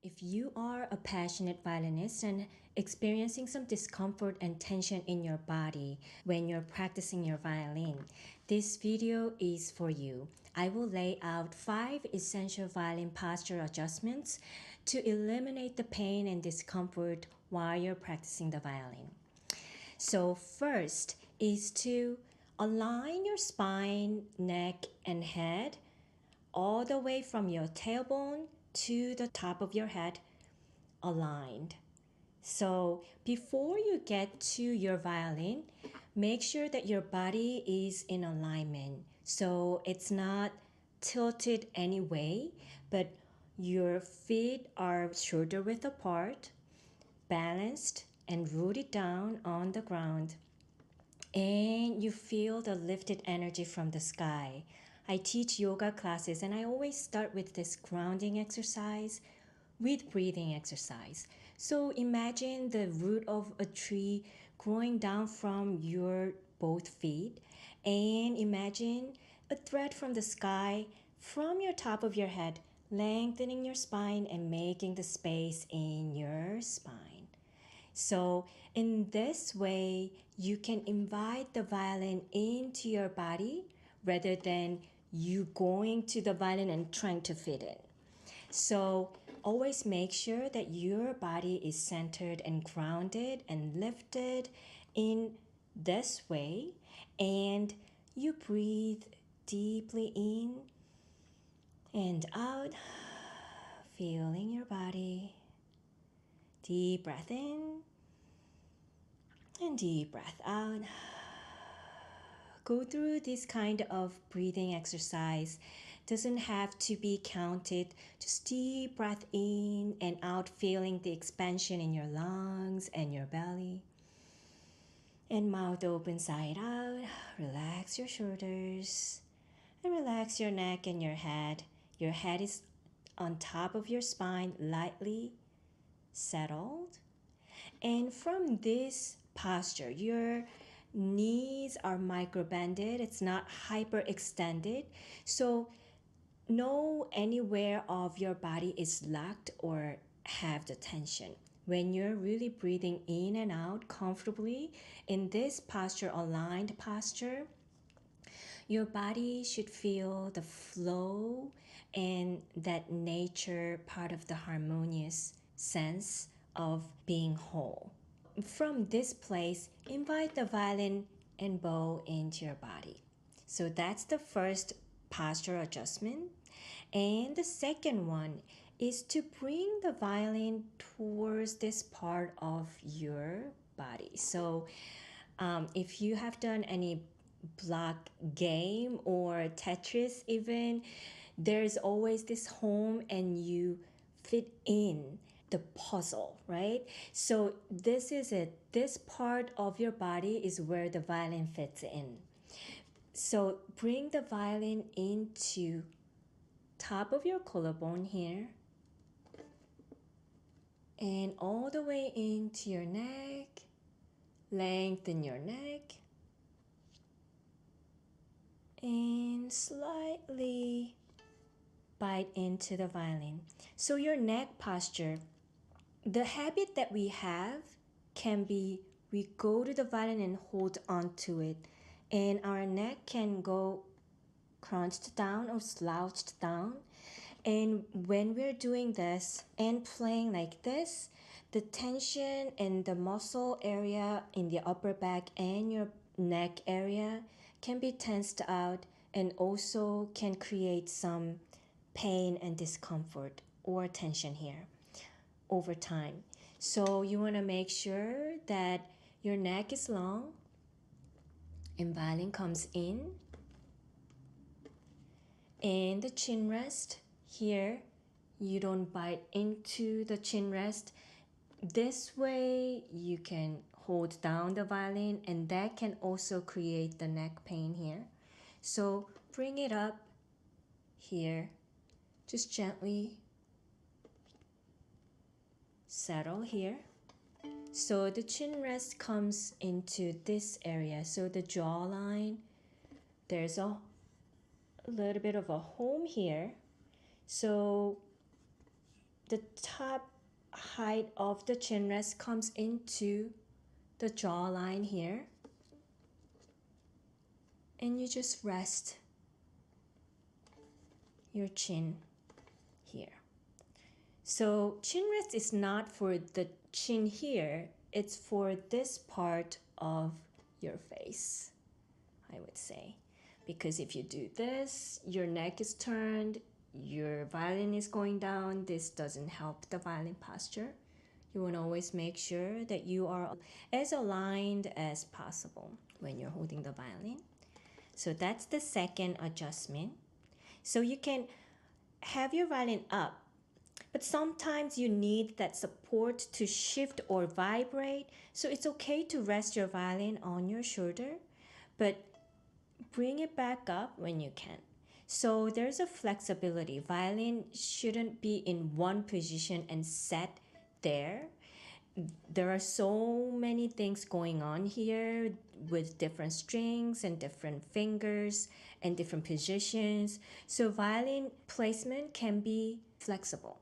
If you are a passionate violinist and experiencing some discomfort and tension in your body when you're practicing your violin, this video is for you. I will lay out 5 essential violin posture adjustments to eliminate the pain and discomfort while you're practicing the violin. So first is to align your spine, neck, and head all the way from your tailbone to the top of your head aligned. So before you get to your violin, make sure that your body is in alignment. So it's not tilted anyway, but your feet are shoulder width apart, balanced and rooted down on the ground. And you feel the lifted energy from the sky. I teach yoga classes and I always start with this grounding exercise with breathing exercise. So imagine the root of a tree growing down from your both feet, and imagine a thread from the sky from your top of your head, lengthening your spine and making the space in your spine. So in this way, you can invite the violin into your body rather than you going to the violin and trying to fit it. So always make sure that your body is centered and grounded and lifted in this way, and you breathe deeply in and out, feeling your body. Deep breath in and deep breath out. Go through this kind of breathing exercise. Doesn't have to be counted. Just deep breath in and out, feeling the expansion in your lungs and your belly. And mouth open side out. Relax your shoulders and relax your neck and your head. Your head is on top of your spine, lightly settled. And from this posture, your knees are micro-bended. It's not hyperextended. So know anywhere of your body is locked or have the tension. When you're really breathing in and out comfortably in this posture, aligned posture, your body should feel the flow and that nature part of the harmonious sense of being whole. From this place, invite the violin and bow into your body. So that's the first posture adjustment. And the second one is to bring the violin towards this part of your body. So if you have done any block game or Tetris even, there's always this home and you fit in the puzzle, right? So this is it. This part of your body is where the violin fits in. So bring the violin into top of your collarbone here and all the way into your neck. Lengthen your neck and slightly bite into the violin. So your neck posture, the habit that we have can be we go to the violin and hold on to it, and our neck can go crunched down or slouched down. And when we're doing this and playing like this, the tension in the muscle area in the upper back and your neck area can be tensed out and also can create some pain and discomfort or tension here over time. So you want to make sure that your neck is long and violin comes in, and the chin rest here, you don't bite into the chin rest. This way you can hold down the violin, and that can also create the neck pain here. So bring it up here, just gently settle here. So the chin rest comes into this area. So the jawline, there's a little bit of a home here. So the top height of the chin rest comes into the jawline here. And you just rest your chin here. So chin rest is not for the chin here, it's for this part of your face, I would say. Because if you do this, your neck is turned, your violin is going down, this doesn't help the violin posture. You want to always make sure that you are as aligned as possible when you're holding the violin. So that's the second adjustment. So you can have your violin up, but sometimes you need that support to shift or vibrate. So it's okay to rest your violin on your shoulder, but bring it back up when you can. So there's a flexibility. Violin shouldn't be in one position and set there. There are so many things going on here with different strings and different fingers and different positions. So violin placement can be flexible.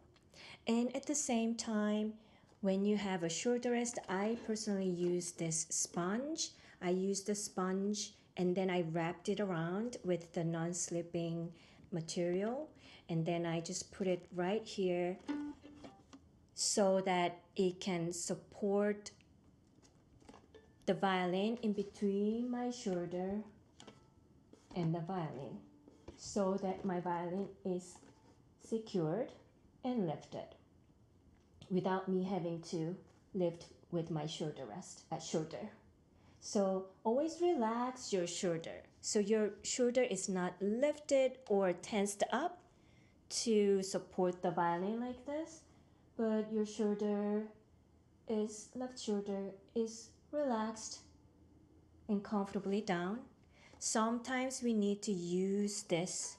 And at the same time, when you have a shoulder rest, I personally use this sponge. I use the sponge and then I wrapped it around with the non-slipping material. And then I just put it right here so that it can support the violin in between my shoulder and the violin, so that my violin is secured and lifted without me having to lift with my shoulder rest at shoulder. So always relax your shoulder. So your shoulder is not lifted or tensed up to support the violin like this, but your left shoulder is relaxed and comfortably down. Sometimes we need to use this,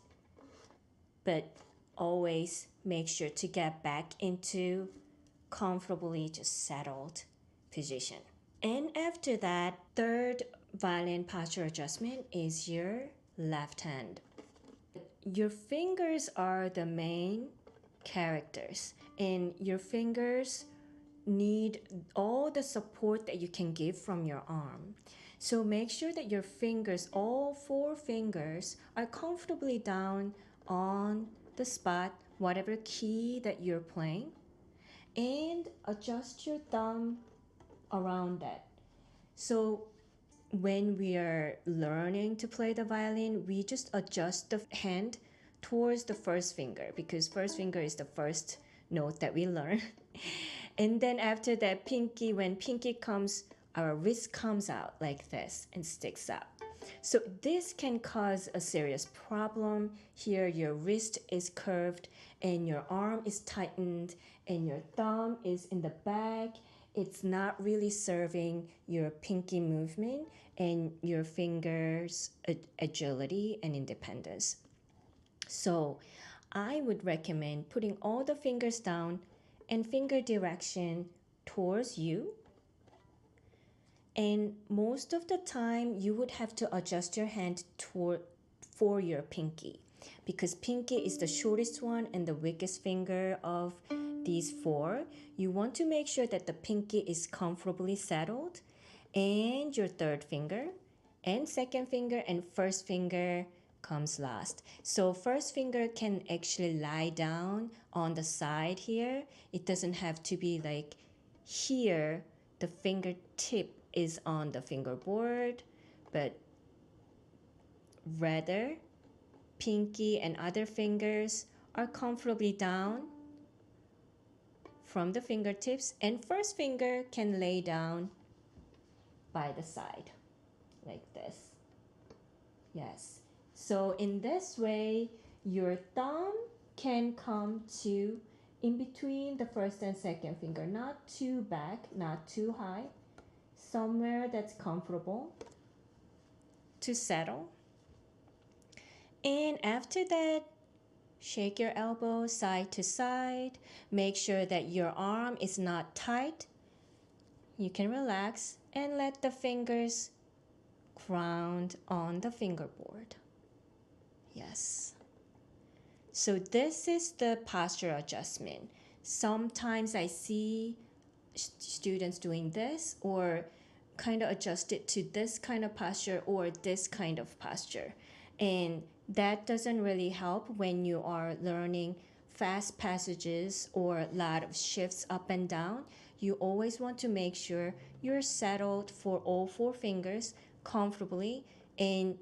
but always make sure to get back into comfortably just settled position. And after that, third violin posture adjustment is your left hand. Your fingers are the main characters, and your fingers need all the support that you can give from your arm. So make sure that your fingers, all 4 fingers, are comfortably down on the spot, whatever key that you're playing, and adjust your thumb around that. So when we are learning to play the violin, we just adjust the hand towards the first finger, because first finger is the first note that we learn. And then after that, pinky, when pinky comes, our wrist comes out like this and sticks up. So this can cause a serious problem. Here your wrist is curved and your arm is tightened and your thumb is in the back. It's not really serving your pinky movement and your fingers' agility and independence. So I would recommend putting all the fingers down and finger direction towards you. And most of the time, you would have to adjust your hand for your pinky, because pinky is the shortest one and the weakest finger of these 4. You want to make sure that the pinky is comfortably settled, and your third finger and second finger and first finger comes last. So first finger can actually lie down on the side here. It doesn't have to be like here, the fingertip is on the fingerboard, but rather pinky and other fingers are comfortably down from the fingertips, and first finger can lay down by the side like this. Yes. So in this way, your thumb can come to in between the first and second finger, not too back, not too high, somewhere that's comfortable to settle. And after that, shake your elbow side to side. Make sure that your arm is not tight. You can relax and let the fingers ground on the fingerboard. Yes. So this is the posture adjustment. Sometimes I see students doing this or kind of adjust it to this kind of posture or this kind of posture. And that doesn't really help when you are learning fast passages or a lot of shifts up and down. You always want to make sure you're settled for all four fingers comfortably and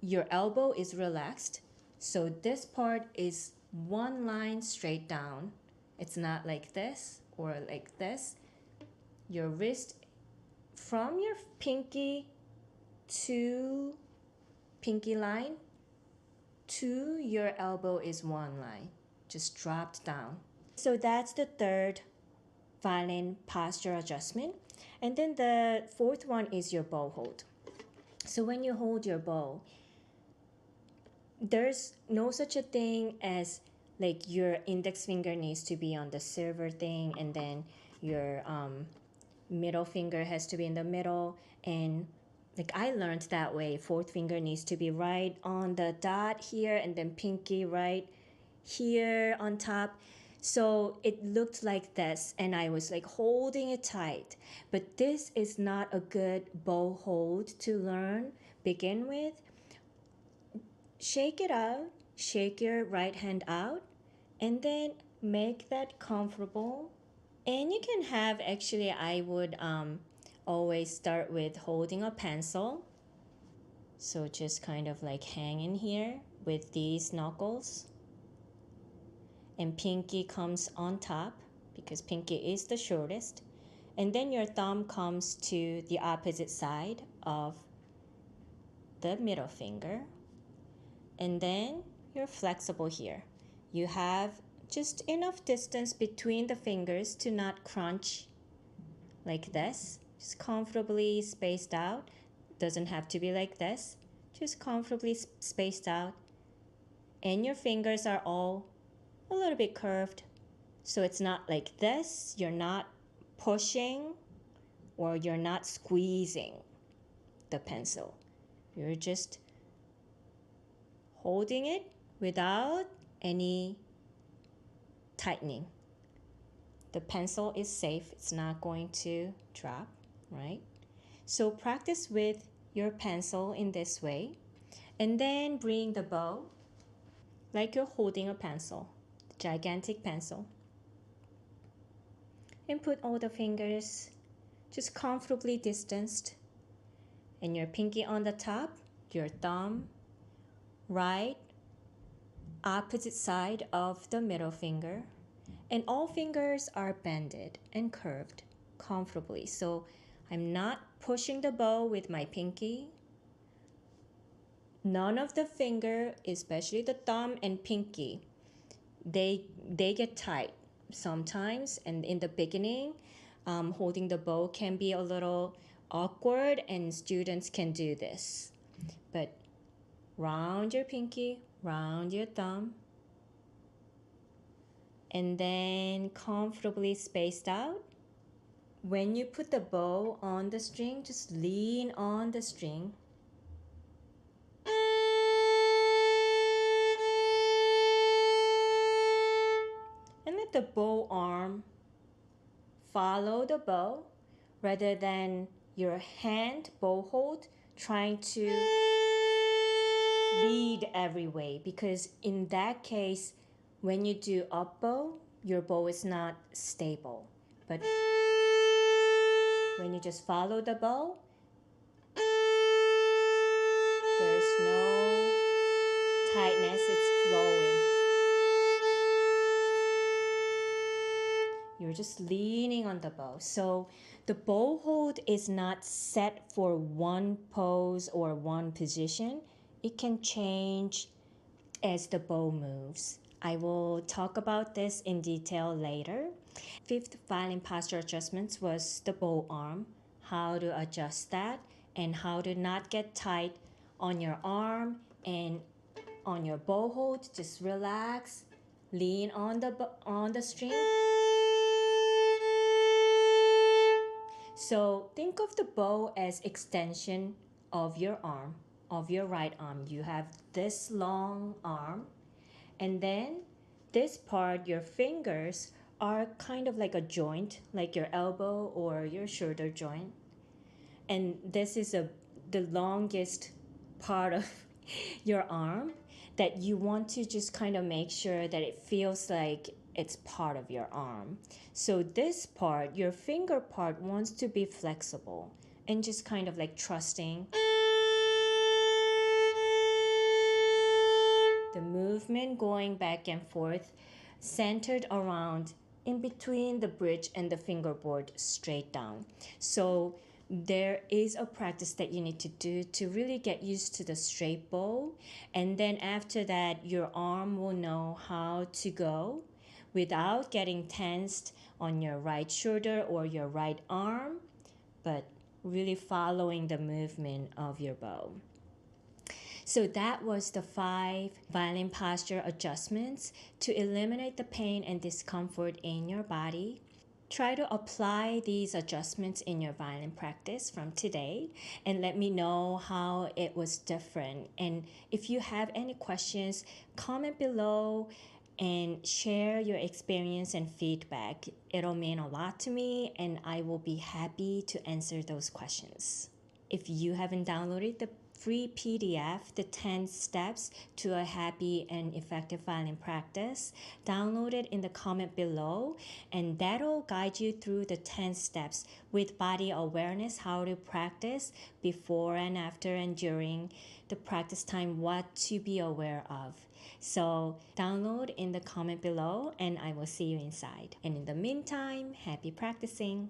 your elbow is relaxed. So this part is one line straight down. It's not like this or like this. Your wrist from your pinky to pinky line to your elbow is one line, just dropped down. So that's the third violin posture adjustment. And then the fourth one is your bow hold. So when you hold your bow, there's no such a thing as like your index finger needs to be on the silver thing and then your middle finger has to be in the middle, and like I learned that way, fourth finger needs to be right on the dot here and then pinky right here on top. So it looked like this and I was like holding it tight, but this is not a good bow hold to learn. Begin with, shake it out, shake your right hand out, and then make that comfortable. And you can have, actually I would always start with holding a pencil. So just kind of like hang in here with these knuckles. And pinky comes on top because pinky is the shortest. And then your thumb comes to the opposite side of the middle finger. And then you're flexible here. You have just enough distance between the fingers to not crunch like this. Just comfortably spaced out. Doesn't have to be like this. Just comfortably spaced out. And your fingers are all a little bit curved. So it's not like this. You're not pushing or you're not squeezing the pencil. You're just holding it without any tightening. The pencil is safe. It's not going to drop, right? So practice with your pencil in this way. And then bring the bow like you're holding a pencil, a gigantic pencil. And put all the fingers just comfortably distanced. And your pinky on the top, your thumb right opposite side of the middle finger. And all fingers are bended and curved comfortably. So I'm not pushing the bow with my pinky. None of the finger, especially the thumb and pinky, they get tight sometimes. And in the beginning, holding the bow can be a little awkward and students can do this. But round your pinky, round your thumb, and then comfortably spaced out. When you put the bow on the string, just lean on the string. And let the bow arm follow the bow rather than your hand bow hold trying to lead every way, because in that case, when you do up bow, your bow is not stable. But when you just follow the bow, there's no tightness, it's flowing. You're just leaning on the bow. So the bow hold is not set for one pose or one position. It can change as the bow moves. I will talk about this in detail later. Fifth violin posture adjustments was the bow arm, how to adjust that, and how to not get tight on your arm and on your bow hold. Just relax, lean on the string. So think of the bow as extension of your arm, of your right arm. You have this long arm, and then this part, your fingers are kind of like a joint, like your elbow or your shoulder joint. And this is the longest part of your arm that you want to just kind of make sure that it feels like it's part of your arm. So this part, your finger part, wants to be flexible and just kind of like trusting the movement going back and forth, centered around in between the bridge and the fingerboard straight down. So there is a practice that you need to do to really get used to the straight bow. And then after that, your arm will know how to go without getting tensed on your right shoulder or your right arm, but really following the movement of your bow. So that was the 5 violin posture adjustments to eliminate the pain and discomfort in your body. Try to apply these adjustments in your violin practice from today and let me know how it was different. And if you have any questions, comment below and share your experience and feedback. It'll mean a lot to me and I will be happy to answer those questions. If you haven't downloaded the free PDF, the 10 steps to a happy and effective violin practice, download it in the comment below, and that'll guide you through the 10 steps with body awareness, how to practice before and after and during the practice time, what to be aware of. So download in the comment below and I will see you inside. And in the meantime, happy practicing.